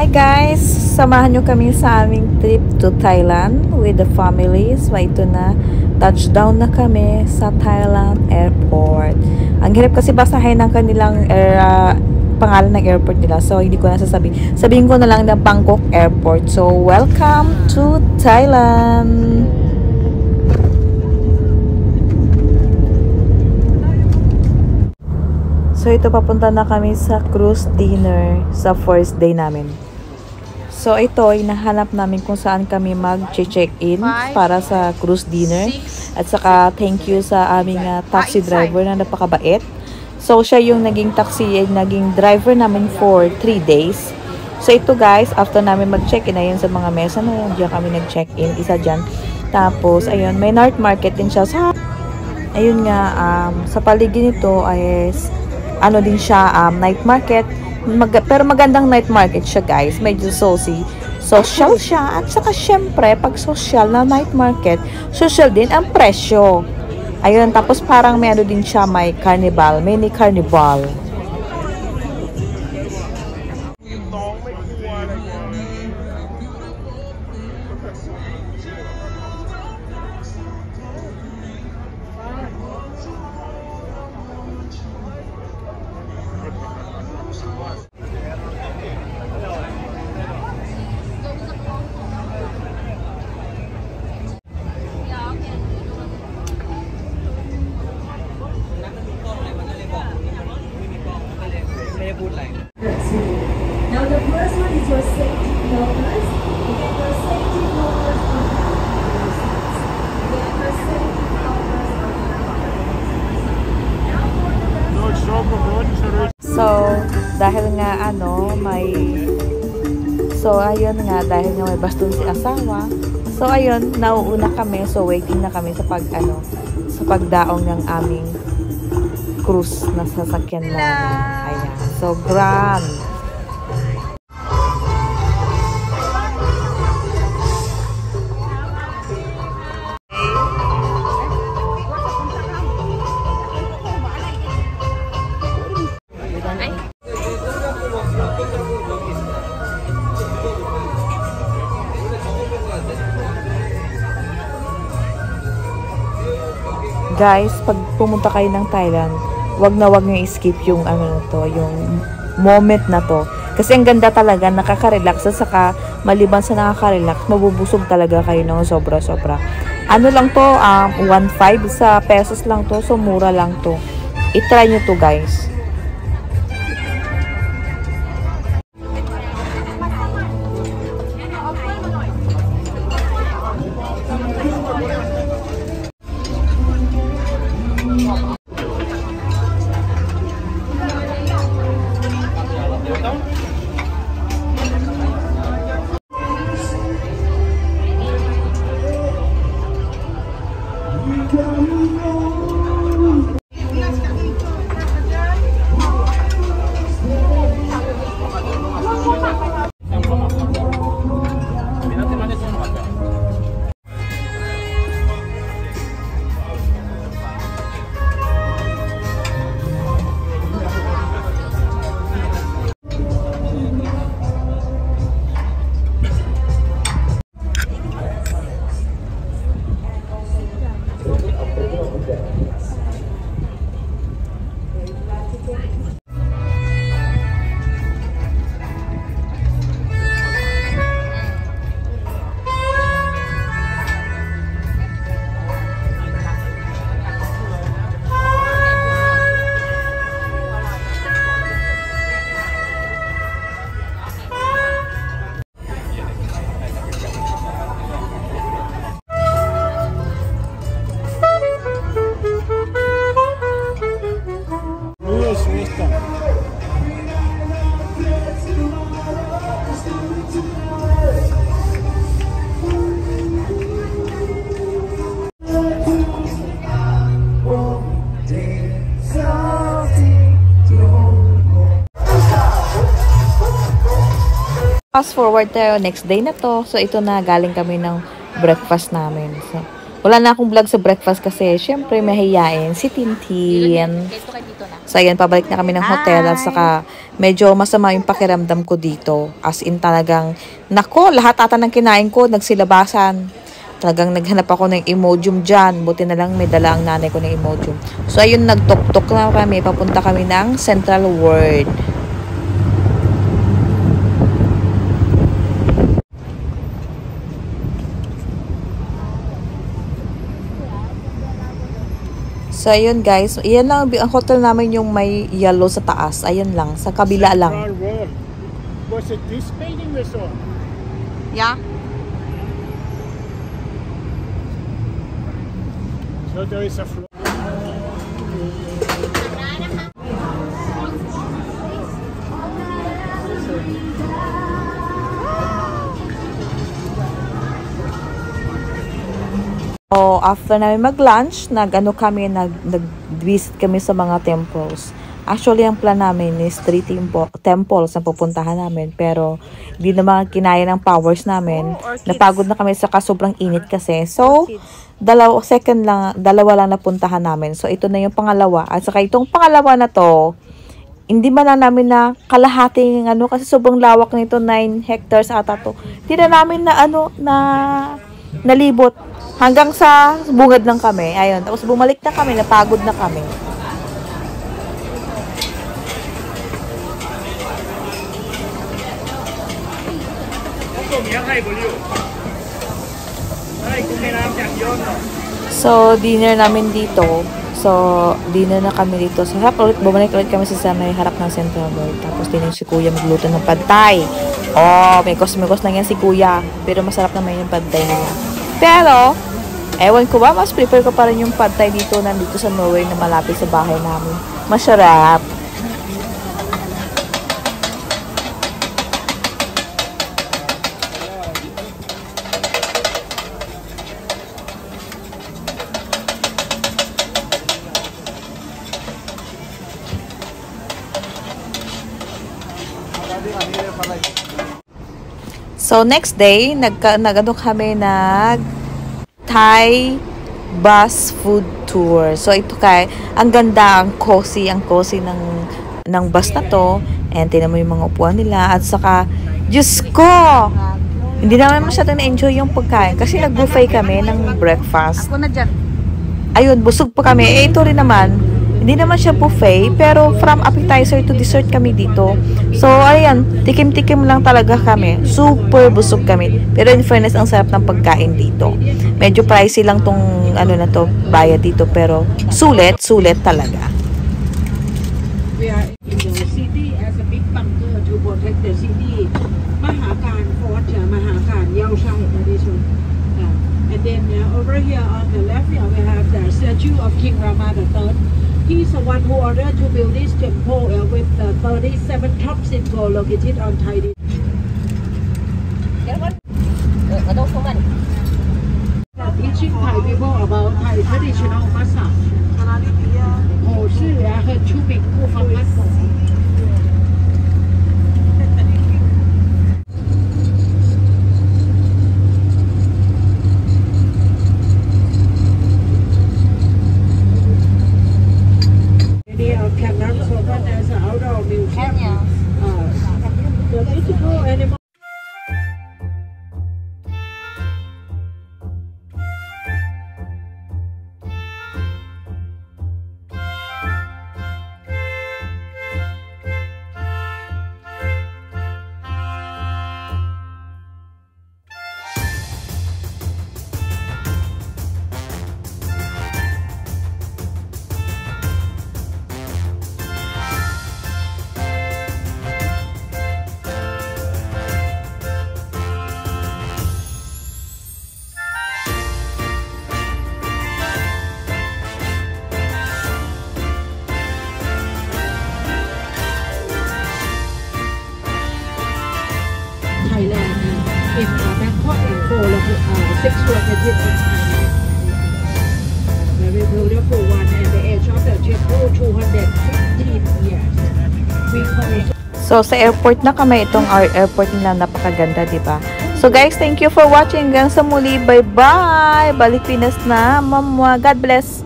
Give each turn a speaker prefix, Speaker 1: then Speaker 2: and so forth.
Speaker 1: Hi guys! Samahan nyo kami sa aming trip to Thailand with the family. So ito na, touchdown na kami sa Thailand Airport. Ang hirap kasi basahin ng kanilang pangalan ng airport nila. So hindi ko na sasabihin. Sabihin ko na lang ng Bangkok Airport. So welcome to Thailand! So ito, papunta na kami sa cruise dinner sa first day namin. So ito, hinahanap namin kung saan kami mag-check-in para sa cruise dinner. At saka thank you sa aming taxi driver na napakabait. So siya yung naging naging driver namin for 3 days. So ito guys, after namin mag-check-in, ayun sa mga mesa na yun, diyan kami nag-check-in, isa dyan. Tapos ayun, may night market din siya. Ayun nga, sa paligid nito ay ano din siya, night market. Pero magandang night market siya guys. Medyo social siya. At saka syempre, pag social na night market, social din ang presyo. Ayun, tapos parang may ano din siya, may carnival, mini carnival.
Speaker 2: Now the first one is your safety covers. Get your safety covers on your safety covers on your
Speaker 1: So, dahil nga ayun nga, dahil nga may baston si asawa. So ayun, nauuna kami. So waiting na kami sa pagdaong ng aming cruise na sasakyan namin. Ayan. So, grand. Guys, pag pumunta kayo ng Thailand, wag na wag nyo i-skip yung yung moment na to. Kasi ang ganda talaga, nakaka-relax. At saka, maliban sa nakaka-relax, mabubusog talaga kayo ng sobra-sobra. Ano lang to, 1.5 sa pesos lang to. So, mura lang to. I-try nyo to guys. Fast forward tayo, next day na to. So ito na, galing kami ng breakfast namin. So Wala na akong vlog sa breakfast kasi syempre mahihain si Tintin. So ayan, pabalik na kami ng hotel at saka medyo masama yung pakiramdam ko dito. As in talagang, nako, lahat ata ng kinain ko, nagsilabasan. Talagang naghanap ako ng Imodium dyan. Buti na lang may dala ang nanay ko ng Imodium. So ayun, nagtok-tok na kami. Papunta kami ng Central World. So, ayun guys. Iyan lang, ang hotel namin yung may yellow sa taas. Ayun lang. Sa kabila lang.
Speaker 3: Was it this painting we saw?
Speaker 1: Yeah.
Speaker 3: So there is a floor.
Speaker 1: So, after namin mag-lunch, nag-visit kami sa mga temples. Actually, ang plan namin is 3 temples na pupuntahan namin. Pero, di naman kinaya ng powers namin. Napagod na kami sa sobrang init kasi. So, dalawa lang napuntahan namin. So, ito na yung pangalawa. At saka itong pangalawa na to, hindi man lang namin na kalahating kasi sobrang lawak nito, 9 hectares ata to. Hindi na namin nalibot. Hanggang sa bungad lang kami. Ayun. Tapos bumalik na kami. Napagod na kami. So, dinner namin dito. So, dinner na kami dito. So, bumalik ulit kami sa may harap ng Central World. Tapos din si Kuya magluto ng pad thai. Oh, may kos lang yan si Kuya. Pero masarap naman yung pad thai niya. Pero, ewan ko ba, mas prefer ko pa rin yung pad thai dito, nandito sa Norway na malapit sa bahay namin. Masarap. So, next day, kami Thai bus food tour. So, ito ang ganda, ang cozy ng bus na to. And tinan mo yung mga upuan nila. At saka, Diyos ko! Hindi naman masyadong na-enjoy yung pagkain. Kasi nag-buffet kami ng breakfast.
Speaker 4: Ako na dyan.
Speaker 1: Ayun, busog pa kami. Ito rin naman. Hindi naman siya buffet, pero from appetizer to dessert kami dito. So, ayan, tikim-tikim lang talaga kami. Super busog kami. Pero in fairness, ang sarap ng pagkain dito. Medyo pricey lang tong bayad dito, pero sulit talaga.
Speaker 4: We are in the city as a big bunker to protect the city. Mahakan Fort, Mahakan Yaoshai tradition. And then over here on the left, we have the statue of King Rama III. He's the one who ordered to build this temple with 37 tops in gold located on Thai. Teaching Thai people about Thai traditional massage. Oh, she had two big massage. Thailand in Bangkok and for 6 located in Thailand. Very beautiful one, and the age of the temple 215 years. We call it.
Speaker 1: So, sa airport na kami, itong airport nila napakaganda, di ba? So guys, thank you for watching. Hanggang sa muli. Bye-bye. Balik Pinas na. Mamwa. God bless.